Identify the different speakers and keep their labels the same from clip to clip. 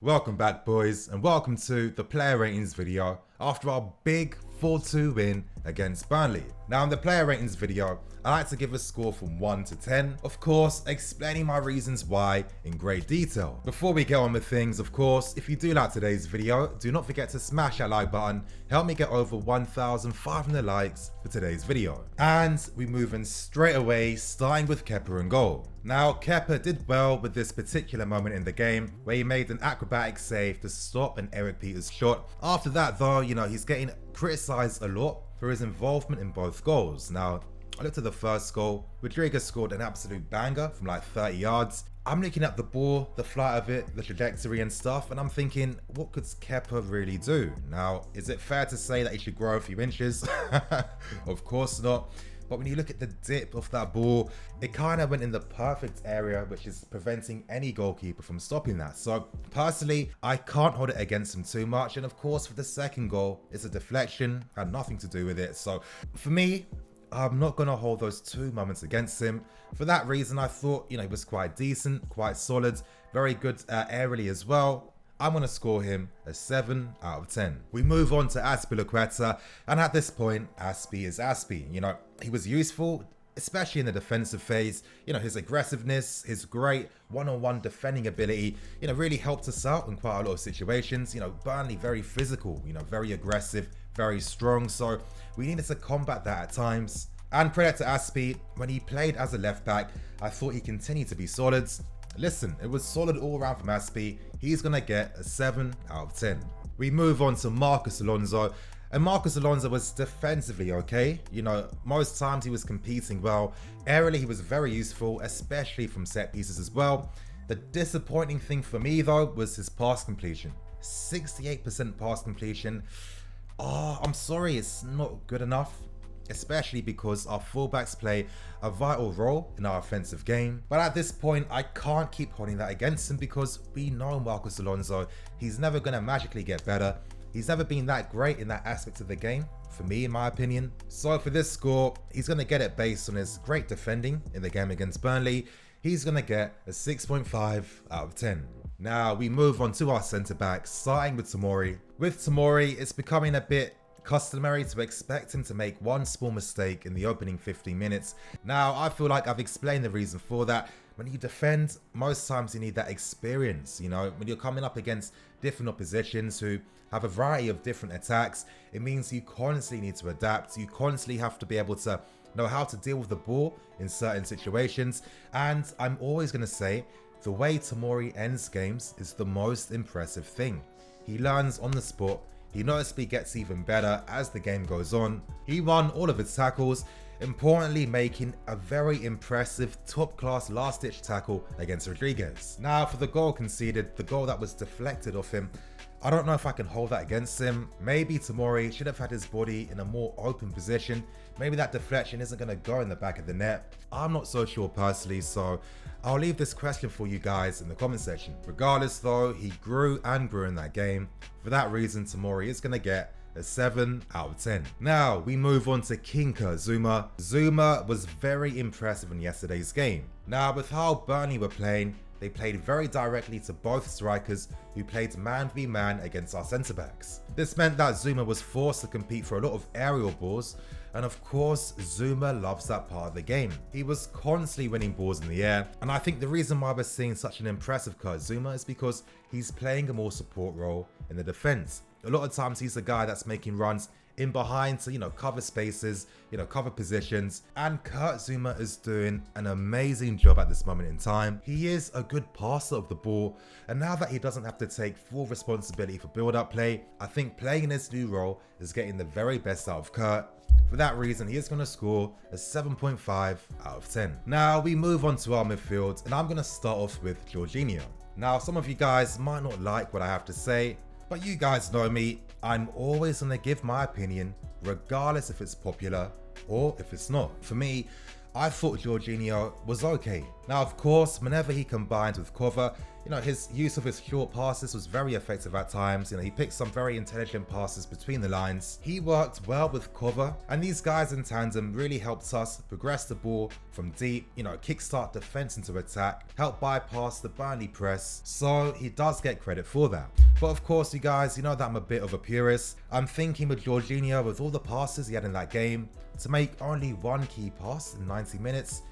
Speaker 1: Welcome back, boys, and welcome to the player ratings video after our big 4-2 win against Burnley. Now in the player ratings video, I like to give a score from 1 to 10, of course explaining my reasons why in great detail. Before we get on with things, of course, if you do like today's video, do not forget to smash that like button, help me get over 1,500 likes for today's video. And we move in straight away, starting with Kepa in goal. Now Kepa did well with this particular moment in the game where he made an acrobatic save to stop an Eric Peters shot. After that though, he's getting criticised a lot for his involvement in both goals. Now, I looked at the first goal. Rodriguez scored an absolute banger from like 30 yards. I'm looking at the ball, the flight of it, the trajectory and stuff, and I'm thinking, what could Kepa really do? Now, is it fair to say that he should grow a few inches? Of course not. But when you look at the dip of that ball, it kind of went in the perfect area, which is preventing any goalkeeper from stopping that. So personally, I can't hold it against him too much. And of course, for the second goal, it's a deflection, had nothing to do with it. So for me, I'm not going to hold those two moments against him. For that reason, I thought, he was quite decent, quite solid, very good aerially as well. I'm going to score him a 7 out of 10. We move on to Azpilicueta, and at this point, Azpi is Azpi. He was useful, especially in the defensive phase. His aggressiveness, his great one-on-one defending ability, really helped us out in quite a lot of situations. Burnley very physical, very aggressive, very strong. So we needed to combat that at times. And credit to Azpi, when he played as a left back, I thought he continued to be solid. Listen, it was solid all around from Azpi. He's going to get a 7 out of 10. We move on to Marcos Alonso. And Marcos Alonso was defensively okay. Most times he was competing well. Aerially, he was very useful, especially from set pieces as well. The disappointing thing for me, though, was his pass completion. 68% pass completion. I'm sorry, it's not good enough. Especially because our fullbacks play a vital role in our offensive game. But at this point, I can't keep holding that against him because we know Marcos Alonso, he's never going to magically get better. He's never been that great in that aspect of the game, for me, in my opinion. So for this score, he's going to get it based on his great defending in the game against Burnley. He's going to get a 6.5 out of 10. Now we move on to our centre-backs, starting with Tomori. With Tomori, it's becoming a bit customary to expect him to make one small mistake in the opening 15 minutes. Now, I feel like I've explained the reason for that. When you defend, most times you need that experience, when you're coming up against different oppositions who have a variety of different attacks, it means you constantly need to adapt. You constantly have to be able to know how to deal with the ball in certain situations. And I'm always going to say, the way Tomori ends games is the most impressive thing. He learns on the spot. He noticeably gets even better as the game goes on. He won all of his tackles, importantly making a very impressive top-class last-ditch tackle against Rodriguez. Now for the goal conceded, the goal that was deflected off him, I don't know if I can hold that against him. Maybe Tomori should have had his body in a more open position. Maybe that deflection isn't going to go in the back of the net. I'm not so sure personally, so I'll leave this question for you guys in the comment section. Regardless though, he grew and grew in that game. For that reason, Tomori is going to get a 7 out of 10. Now we move on to Kinka Zouma. Zouma was very impressive in yesterday's game. Now with how Burnley were playing, they played very directly to both strikers who played man v man against our centre backs. This meant that Zouma was forced to compete for a lot of aerial balls, and of course Zouma loves that part of the game. He was constantly winning balls in the air, and I think the reason why we're seeing such an impressive Kurt Zouma is because he's playing a more support role in the defence. A lot of times he's the guy that's making runs in behind to, cover spaces, cover positions. And Kurt Zouma is doing an amazing job at this moment in time. He is a good passer of the ball. And now that he doesn't have to take full responsibility for build-up play, I think playing in this new role is getting the very best out of Kurt. For that reason, he is going to score a 7.5 out of 10. Now we move on to our midfield, and I'm going to start off with Jorginho. Now some of you guys might not like what I have to say, but you guys know me, I'm always going to give my opinion regardless if it's popular or if it's not. For me, I thought Jorginho was okay. Now, of course, whenever he combined with Kova, his use of his short passes was very effective at times. He picked some very intelligent passes between the lines. He worked well with Kova, and these guys in tandem really helped us progress the ball from deep, kickstart defense into attack, help bypass the Burnley press. So he does get credit for that. But of course, you guys, that I'm a bit of a purist. I'm thinking with Jorginho, with all the passes he had in that game, to make only one key pass in 90 minutes,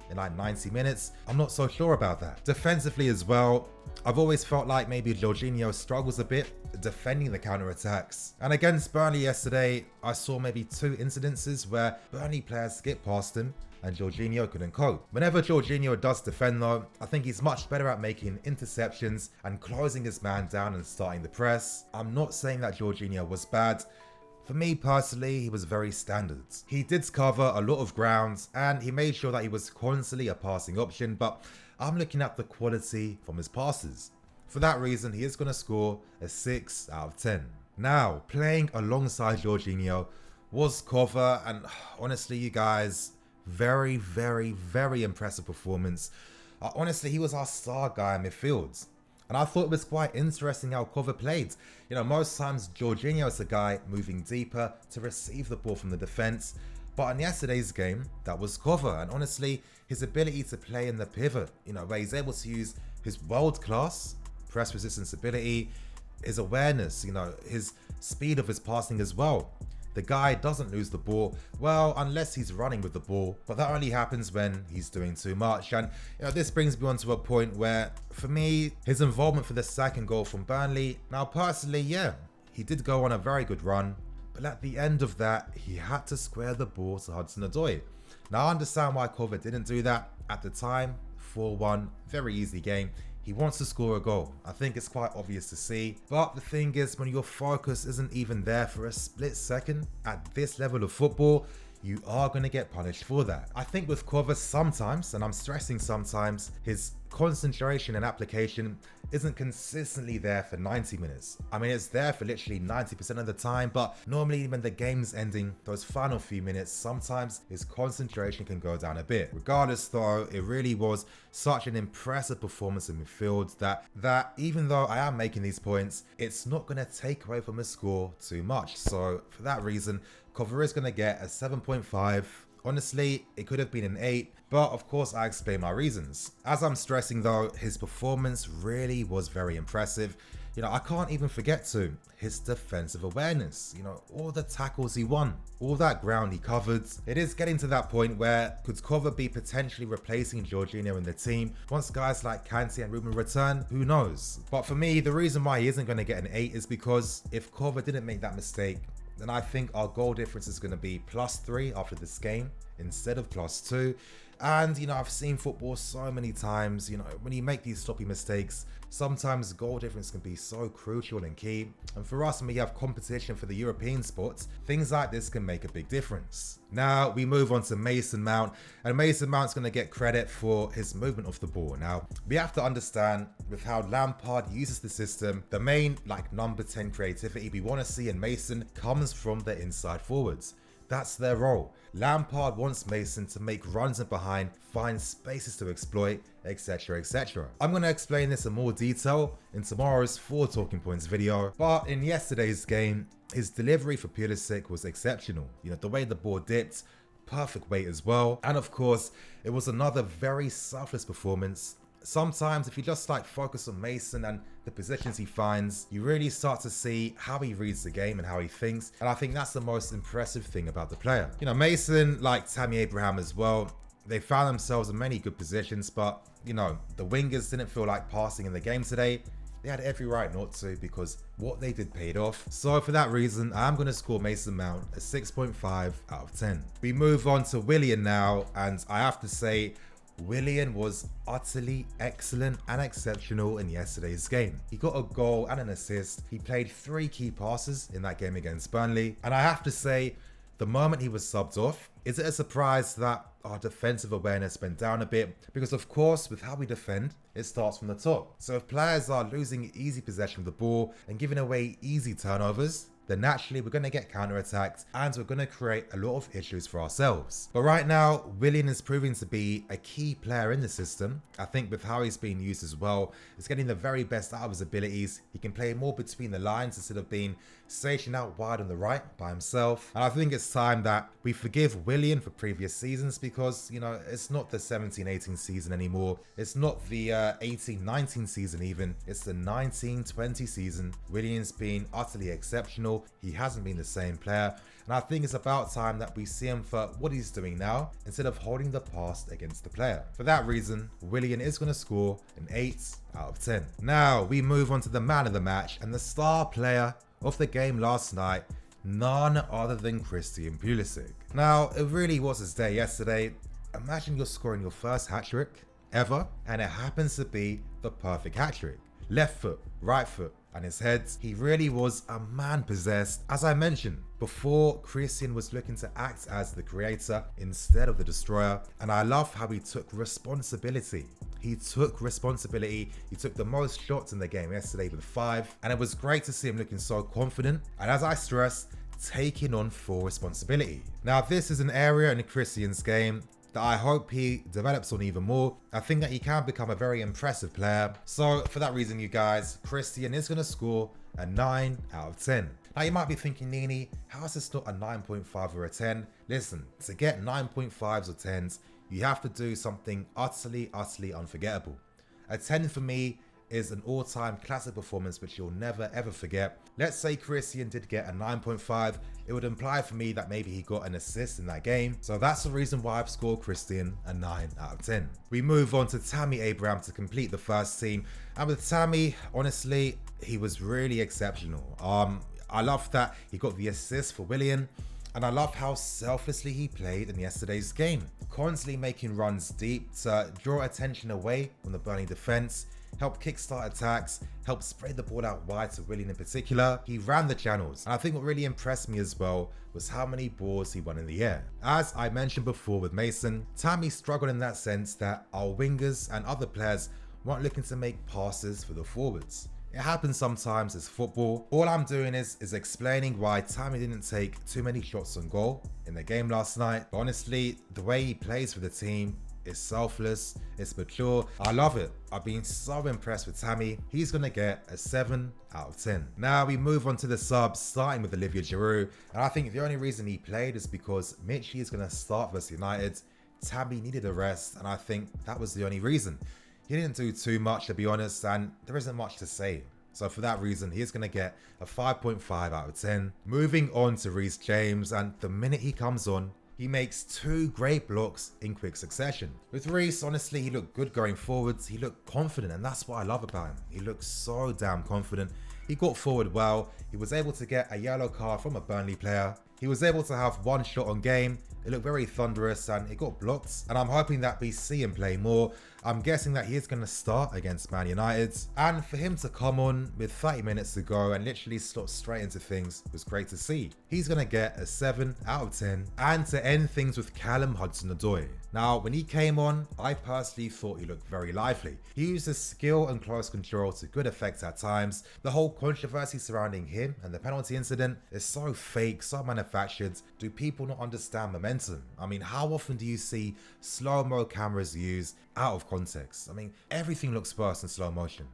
Speaker 1: in like 90 minutes, I'm not so sure about that. Defensively as well, I've always felt like maybe Jorginho struggles a bit defending the counter-attacks. And against Burnley yesterday, I saw maybe 2 incidences where Burnley players skipped past him and Jorginho couldn't cope. Whenever Jorginho does defend though, I think he's much better at making interceptions and closing his man down and starting the press. I'm not saying that Jorginho was bad. For me personally, he was very standard. He did cover a lot of ground and he made sure that he was constantly a passing option, but I'm looking at the quality from his passes. For that reason, he is going to score a 6 out of 10. Now, playing alongside Jorginho was Kova, and honestly, you guys, very, very, very impressive performance. Honestly, he was our star guy in midfield. And I thought it was quite interesting how Kova played. Most times Jorginho is the guy moving deeper to receive the ball from the defense. But in yesterday's game, that was Kova. And honestly, his ability to play in the pivot, where he's able to use his world-class press resistance ability, his awareness, his speed of his passing as well. The guy doesn't lose the ball, well, unless he's running with the ball, but that only happens when he's doing too much. And this brings me on to a point where, for me, his involvement for the second goal from Burnley, now personally, yeah, he did go on a very good run, but at the end of that, he had to square the ball to Hudson-Odoi. Now, I understand why Kova didn't do that at the time. 4-1, very easy game. He wants to score a goal. I think it's quite obvious to see. But the thing is, when your focus isn't even there for a split second at this level of football, you are going to get punished for that. I think with Kova sometimes, and I'm stressing sometimes, his concentration and application isn't consistently there for 90 minutes. I mean, it's there for literally 90% of the time, but normally when the game's ending, those final few minutes, sometimes his concentration can go down a bit. Regardless though, it really was such an impressive performance in midfield that even though I am making these points, it's not going to take away from his score too much. So for that reason, Kova is going to get a 7.5. Honestly, it could have been an 8, but of course I explain my reasons. As I'm stressing though, his performance really was very impressive. I can't even forget his defensive awareness, all the tackles he won, all that ground he covered. It is getting to that point where could Kova be potentially replacing Jorginho in the team? Once guys like Kante and Ruben return, who knows? But for me, the reason why he isn't going to get an 8 is because if Kova didn't make that mistake, then I think our goal difference is going to be +3 after this game instead of +2. And, I've seen football so many times, when you make these sloppy mistakes, sometimes goal difference can be so crucial and key. And for us, when we have competition for the European spots, things like this can make a big difference. Now, we move on to Mason Mount, and Mason Mount's going to get credit for his movement of the ball. Now, we have to understand with how Lampard uses the system, the main, number 10 creativity we want to see in Mason comes from the inside forwards. That's their role. Lampard wants Mason to make runs in behind, find spaces to exploit, etc, etc. I'm going to explain this in more detail in tomorrow's 4 talking points video, but in yesterday's game, his delivery for Pulisic was exceptional. The way the ball dipped, perfect weight as well, and of course, it was another very selfless performance. Sometimes if you just focus on Mason and the positions he finds, you really start to see how he reads the game and how he thinks. And I think that's the most impressive thing about the player. Mason, like Tammy Abraham as well, they found themselves in many good positions, but the wingers didn't feel like passing in the game today. They had every right not to because what they did paid off. So for that reason, I'm going to score Mason Mount a 6.5 out of 10. We move on to Willian now, and I have to say, Willian was utterly excellent and exceptional in yesterday's game. He got a goal and an assist. He played 3 key passes in that game against Burnley. And I have to say, the moment he was subbed off, Is it a surprise that our defensive awareness went down a bit? Because of course, with how we defend, it starts from the top. So if players are losing easy possession of the ball and giving away easy turnovers, then naturally we're going to get counter-attacked and we're going to create a lot of issues for ourselves. But right now, Willian is proving to be a key player in the system. I think with how he's being used as well, it's getting the very best out of his abilities. He can play more between the lines instead of being stationed out wide on the right by himself. And I think it's time that we forgive Willian for previous seasons because, you know, it's not the 17-18 season anymore. It's not the 18-19 season even. It's the 19-20 season. Willian's been utterly exceptional. He hasn't been the same player, and I think it's about time that we see him for what he's doing now instead of holding the past against the player. For that reason, Willian is going to score an 8 out of 10. Now we move on to the man of the match and the star player of the game last night, none other than Christian Pulisic. Now it really was his day yesterday. Imagine you're scoring your first hat-trick ever, and it happens to be the perfect hat-trick. Left foot, right foot, and his head. He really was a man possessed. As I mentioned before, Christian was looking to act as the creator instead of the destroyer, and I love how he took responsibility. He took responsibility. He took the most shots in the game yesterday with 5, and it was great to see him looking so confident, and as I stressed, taking on full responsibility. Now this is an area in Christian's game that I hope he develops on even more. I think that he can become a very impressive player. So for that reason, you guys, Christian is going to score a 9 out of 10. Now you might be thinking, Nini, how is this not a 9.5 or a 10? Listen, to get 9.5s or 10s, you have to do something utterly unforgettable. A 10 for me is an all-time classic performance which you'll never ever forget. Let's say Christian did get a 9.5, it would imply for me that maybe he got an assist in that game. So that's the reason why I've scored Christian a 9 out of 10. We move on to Tammy Abraham to complete the first team. And with Tammy, honestly, he was really exceptional. I love that he got the assist for Willian. And I love how selflessly he played in yesterday's game. Constantly making runs deep to draw attention away from the Burnley defense, help kickstart attacks, help spread the ball out wide to Willian in particular. He ran the channels. And I think what really impressed me as well was how many balls he won in the air. As I mentioned before with Mason, Tammy struggled in that sense that our wingers and other players weren't looking to make passes for the forwards. It happens sometimes, it's football. All I'm doing is explaining why Tammy didn't take too many shots on goal in the game last night. But honestly, the way he plays for the team is selfless, it's mature. I love it. I've been so impressed with Tammy. He's going to get a 7 out of 10. Now we move on to the subs, starting with Olivier Giroud. And I think the only reason he played is because Mitchie is going to start versus United. Tammy needed a rest, and I think that was the only reason. He didn't do too much, to be honest, and there isn't much to say. So for that reason, he's going to get a 5.5 out of 10. Moving on to Reece James, and the minute he comes on, he makes 2 great blocks in quick succession. With Reece, honestly, he looked good going forwards. He looked confident, and that's what I love about him. He looked so damn confident. He got forward well. He was able to get a yellow card from a Burnley player. He was able to have 1 shot on game. It looked very thunderous and it got blocked. And I'm hoping that we see him play more. I'm guessing that he is going to start against Man United. And for him to come on with 30 minutes to go and literally slot straight into things was great to see. He's going to get a 7 out of 10. And to end things with Callum Hudson-Odoi. Now, when he came on, I personally thought he looked very lively. He used his skill and close control to good effect at times. The whole controversy surrounding him and the penalty incident is so fake, so manufactured. Do people not understand momentum? I mean, how often do you see slow-mo cameras used out of context? I mean, everything looks worse in slow motion.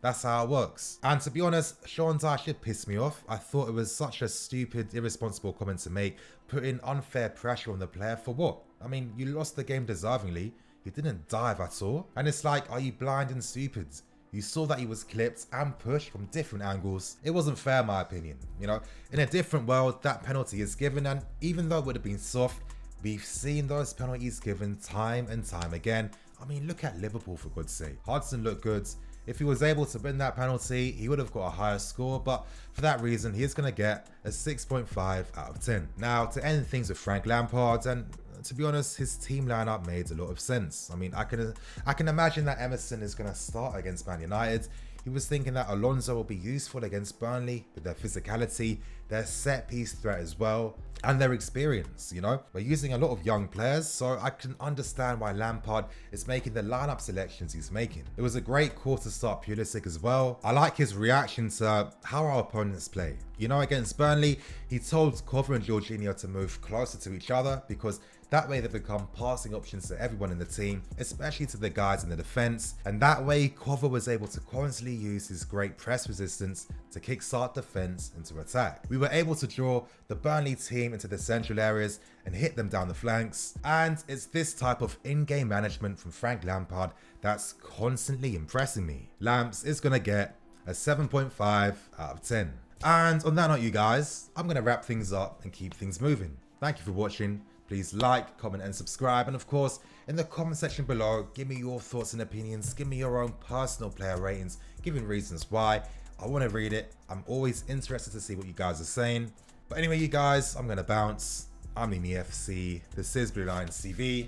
Speaker 1: That's how it works. And to be honest, Sean Dyche did piss me off. I thought it was such a stupid, irresponsible comment to make, putting unfair pressure on the player for what? I mean, you lost the game deservingly. He didn't dive at all. And it's like, are you blind and stupid? You saw that he was clipped and pushed from different angles. It wasn't fair, in my opinion. You know, in a different world, that penalty is given, and even though it would have been soft, we've seen those penalties given time and time again. I mean, look at Liverpool, for God's sake. Hudson looked good. If he was able to win that penalty, he would have got a higher score, but for that reason, he is going to get a 6.5 out of 10. Now, to end things with Frank Lampard, and to be honest, his team lineup made a lot of sense. I mean, I can imagine that Emerson is going to start against Man United. He was thinking that Alonso will be useful against Burnley with their physicality, their set piece threat as well, and their experience, you know. We're using a lot of young players, so I can understand why Lampard is making the lineup selections he's making. It was a great call to start Pulisic as well. I like his reaction to how our opponents play. You know, against Burnley, he told Kovacic and Jorginho to move closer to each other because that way they become passing options to everyone in the team, especially to the guys in the defense. And that way, Kovacic was able to constantly use his great press resistance to kickstart defense into attack. We were able to draw the Burnley team into the central areas and hit them down the flanks. And it's this type of in-game management from Frank Lampard that's constantly impressing me. Lamps is gonna get a 7.5 out of 10. And on that note, you guys, I'm gonna wrap things up and keep things moving. Thank you for watching. Please like, comment and subscribe, and of course, in the comment section below, give me your thoughts and opinions, give me your own personal player ratings, giving reasons why. I want to read it. I'm always interested to see what you guys are saying. But anyway, you guys, I'm going to bounce. I'm Nini FC. This is Blue Lions TV.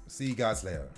Speaker 1: See you guys later.